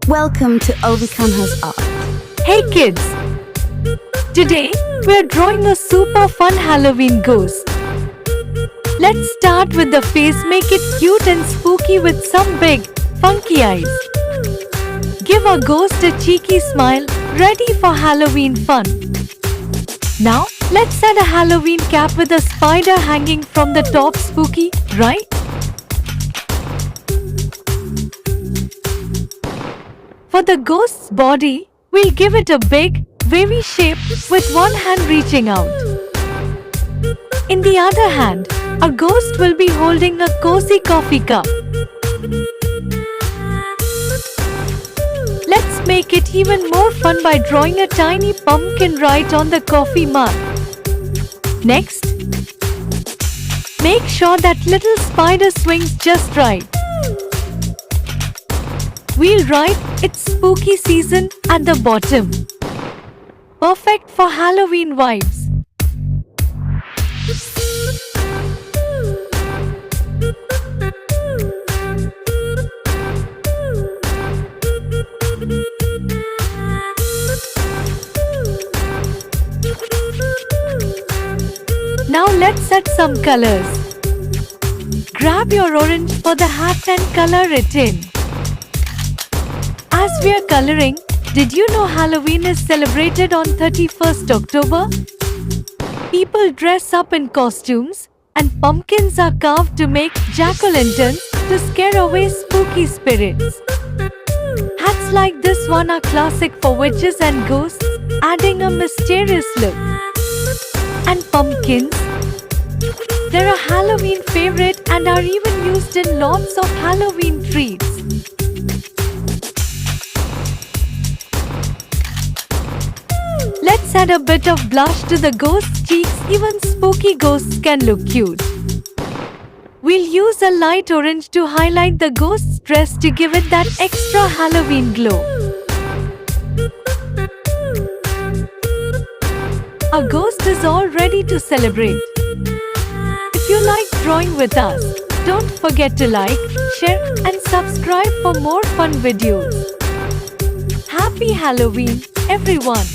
Welcome to Ovikanha's Art. Hey kids! Today we're drawing a super fun Halloween ghost. Let's start with the face, make it cute and spooky with some big, funky eyes. Give our ghost a cheeky smile, ready for Halloween fun. Now, let's add a Halloween cap with a spider hanging from the top, spooky, right? For the ghost's body, we'll give it a big, wavy shape with one hand reaching out. In the other hand, our ghost will be holding a cozy coffee cup. Let's make it even more fun by drawing a tiny pumpkin right on the coffee mug. Next, make sure that little spider swings just right. We'll write "It's spooky season" at the bottom. Perfect for Halloween vibes. Now let's add some colors. Grab your orange for the hat and color it in. As we are coloring, did you know Halloween is celebrated on 31st October? People dress up in costumes and pumpkins are carved to make jack-o'-lanterns to scare away spooky spirits. Hats like this one are classic for witches and ghosts, adding a mysterious look. And pumpkins? They're a Halloween favorite and are even used in lots of Halloween treats. Let's add a bit of blush to the ghost's cheeks. Even spooky ghosts can look cute. We'll use a light orange to highlight the ghost's dress to give it that extra Halloween glow. Our ghost is all ready to celebrate. If you like drawing with us, don't forget to like, share and subscribe for more fun videos. Happy Halloween, everyone!